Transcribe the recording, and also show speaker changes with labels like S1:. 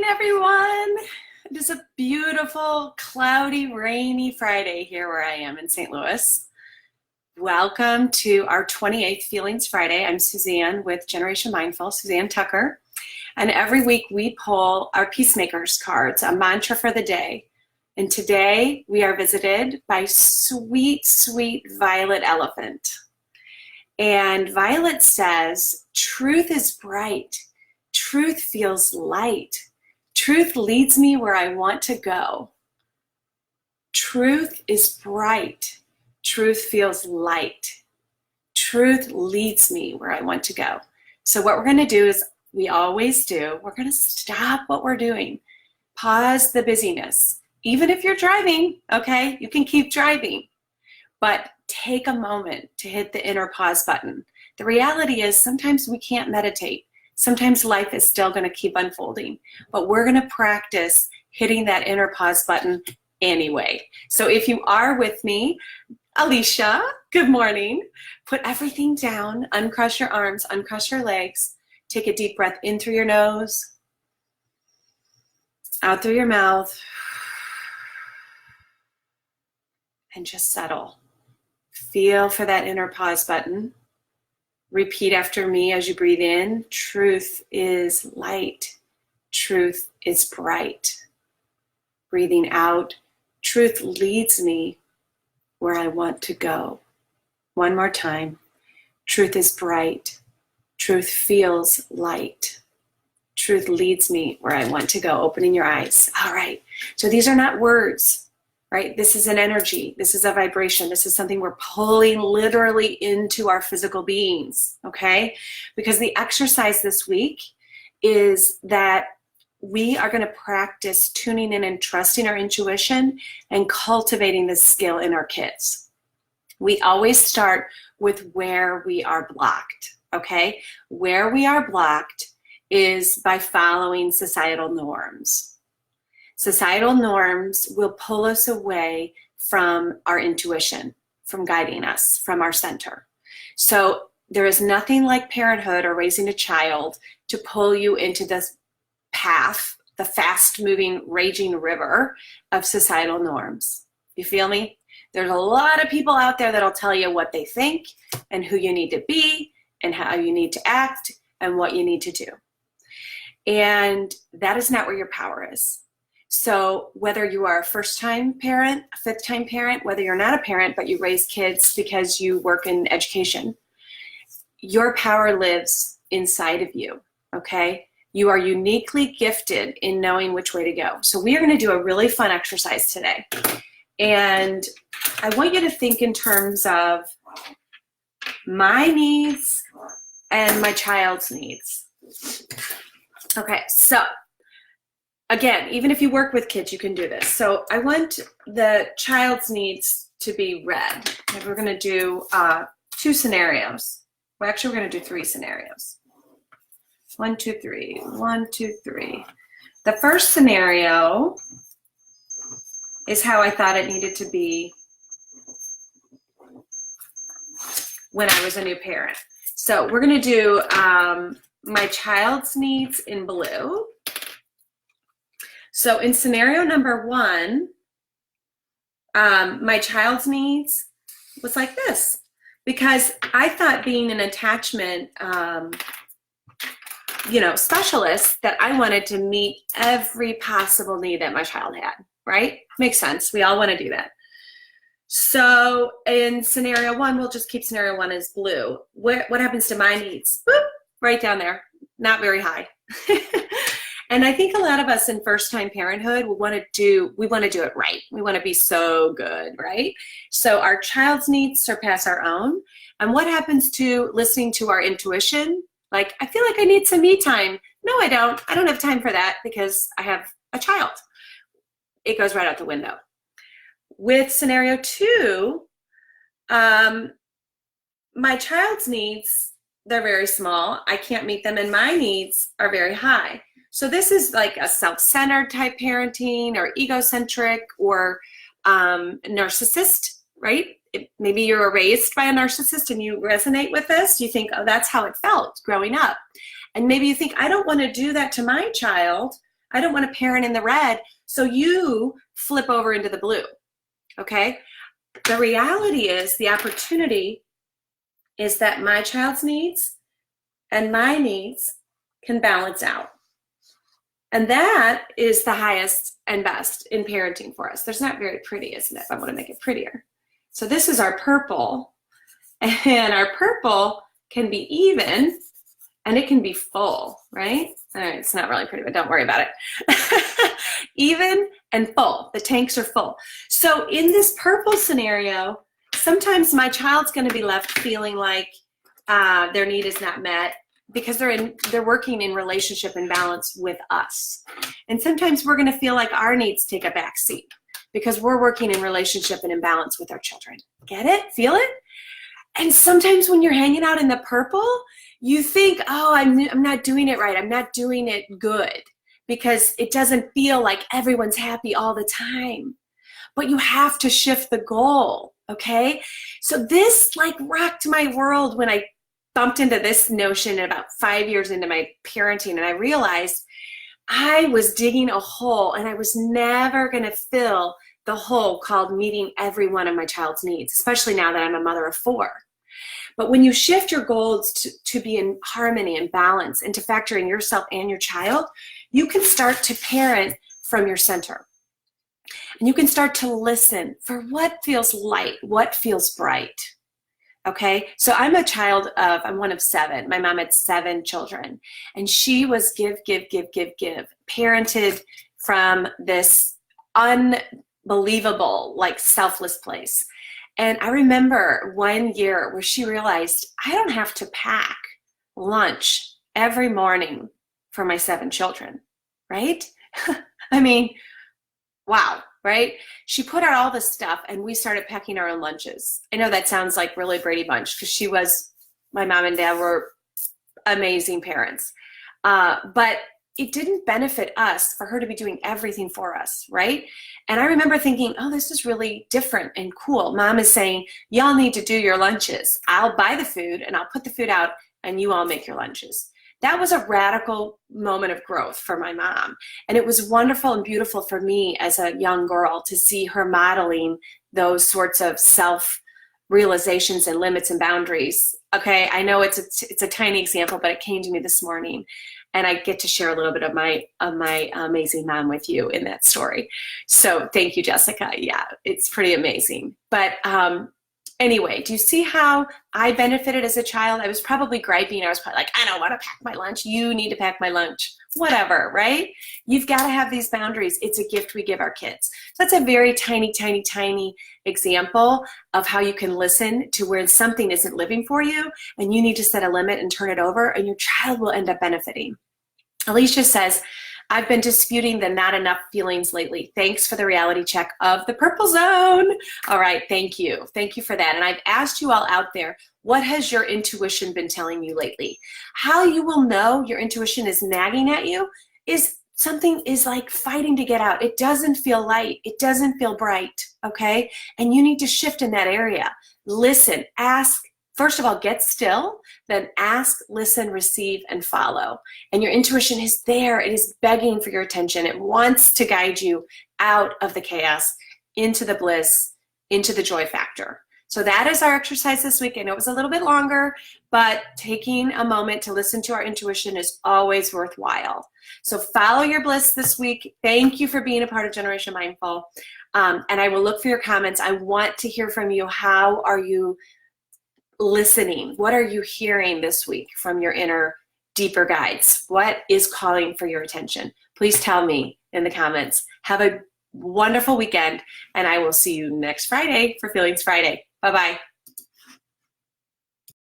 S1: everyone. It is a beautiful, cloudy, rainy Friday here where I am in St. Louis. Welcome to our 28th Feelings Friday. I'm Suzanne with Generation Mindful, Suzanne Tucker. And every week we pull our Peacemakers cards, a mantra for the day. And today we are visited by sweet, sweet Violet Elephant. And Violet says, truth is bright. Truth feels light. Truth leads me where I want to go. Truth is bright. Truth feels light. Truth leads me where I want to go. So what we're going to do is, we always do, we're going to stop what we're doing. Pause the busyness. Even if you're driving, okay, you can keep driving. But take a moment to hit the inner pause button. The reality is sometimes we can't meditate. Sometimes life is still going to keep unfolding, but we're going to practice hitting that inner pause button anyway. So if you are with me, Alicia, good morning. Put everything down, uncross your arms, uncross your legs. Take a deep breath in through your nose, out through your mouth, and just settle. Feel for that inner pause button. Repeat after me as you breathe in. Truth is light. Truth is bright. Breathing out. Truth leads me where I want to go. One more time. Truth is bright. Truth feels light. Truth leads me where I want to go. Opening your eyes. All right. So these are not words. Right? This is an energy. This is a vibration. This is something we're pulling literally into our physical beings, okay? Because the exercise this week is that we are going to practice tuning in and trusting our intuition and cultivating this skill in our kids. We always start with where we are blocked, okay? Where we are blocked is by following societal norms. Societal norms will pull us away from our intuition, from guiding us, from our center. So there is nothing like parenthood or raising a child to pull you into this path, the fast-moving, raging river of societal norms. You feel me? There's a lot of people out there that'll tell you what they think and who you need to be and how you need to act and what you need to do. And that is not where your power is. So whether you are a first-time parent, a fifth-time parent, whether you're not a parent but you raise kids because you work in education, your power lives inside of you, okay? You are uniquely gifted in knowing which way to go. So we are going to do a really fun exercise today. And I want you to think in terms of my needs and my child's needs. Okay, so again, even if you work with kids, you can do this. So I want the child's needs to be red. And we're going to do 2 scenarios. Well, actually, we're going to do 3 scenarios. 1, 2, 3. 1, 2, 3. The first scenario is how I thought it needed to be when I was a new parent. So we're going to do my child's needs in blue. So in scenario number 1, my child's needs was like this, because I thought being an attachment, specialist, that I wanted to meet every possible need that my child had, right? Makes sense. We all want to do that. So in scenario 1, we'll just keep scenario 1 as blue. What happens to my needs? Boop, right down there, not very high. And I think a lot of us in first-time parenthood, we want to do it right. We want to be so good, right? So our child's needs surpass our own. And what happens to listening to our intuition? Like, I feel like I need some me time. No, I don't. I don't have time for that because I have a child. It goes right out the window. With scenario 2, my child's needs, they're very small. I can't meet them, and my needs are very high. So this is like a self-centered type parenting, or egocentric, or narcissist, right? Maybe you were raised by a narcissist and you resonate with this. You think, oh, that's how it felt growing up. And maybe you think, I don't want to do that to my child. I don't want to parent in the red, so you flip over into the blue, okay? The reality is, the opportunity is that my child's needs and my needs can balance out. And that is the highest and best in parenting for us. There's not very pretty, isn't it? I want to make it prettier. So this is our purple, and our purple can be even and it can be full, right? All right, it's not really pretty, but don't worry about it. Even and full, the tanks are full. So in this purple scenario, sometimes my child's gonna be left feeling like their need is not met because they're working in relationship and balance with us. And sometimes we're gonna feel like our needs take a back seat because we're working in relationship and in balance with our children. Get it? Feel it? And sometimes when you're hanging out in the purple, you think, oh, I'm not doing it right. I'm not doing it good because it doesn't feel like everyone's happy all the time. But you have to shift the goal, okay? So this like rocked my world when I bumped into this notion about 5 years into my parenting, and I realized I was digging a hole and I was never gonna fill the hole called meeting every one of my child's needs, especially now that I'm a mother of 4. But when you shift your goals to be in harmony and balance and to factor in yourself and your child, you can start to parent from your center. And you can start to listen for what feels light, what feels bright. Okay, so I'm one of 7. My mom had 7 children, and she was give, parented from this unbelievable, like selfless place. And I remember one year where she realized I don't have to pack lunch every morning for my 7 children, right? I mean, wow, right? She put out all this stuff and we started packing our own lunches. I know that sounds like really Brady Bunch because my mom and dad were amazing parents. But it didn't benefit us for her to be doing everything for us, right? And I remember thinking, oh, this is really different and cool. Mom is saying, y'all need to do your lunches. I'll buy the food and I'll put the food out and you all make your lunches. That was a radical moment of growth for my mom. And it was wonderful and beautiful for me as a young girl to see her modeling those sorts of self-realizations and limits and boundaries. Okay, I know it's a tiny example, but it came to me this morning. And I get to share a little bit of my amazing mom with you in that story. So thank you, Jessica. Yeah, it's pretty amazing. But anyway, do you see how I benefited as a child? I was probably griping. I was probably like, I don't want to pack my lunch. You need to pack my lunch. Whatever, right? You've got to have these boundaries. It's a gift we give our kids. So that's a very tiny, tiny, tiny example of how you can listen to where something isn't living for you and you need to set a limit and turn it over, and your child will end up benefiting. Alicia says, I've been disputing the not enough feelings lately. Thanks for the reality check of the purple zone. All right, thank you. Thank you for that. And I've asked you all out there, what has your intuition been telling you lately? How you will know your intuition is nagging at you is something is like fighting to get out. It doesn't feel light. It doesn't feel bright, okay? And you need to shift in that area. Listen, ask. First of all, get still, then ask, listen, receive, and follow. And your intuition is there. It is begging for your attention. It wants to guide you out of the chaos, into the bliss, into the joy factor. So that is our exercise this week. I know it was a little bit longer, but taking a moment to listen to our intuition is always worthwhile. So follow your bliss this week. Thank you for being a part of Generation Mindful. And I will look for your comments. I want to hear from you. How are you listening? What are you hearing this week from your inner deeper guides? What is calling for your attention? Please tell me in the comments. Have a wonderful weekend, and I will see you next Friday for Feelings Friday. Bye-bye.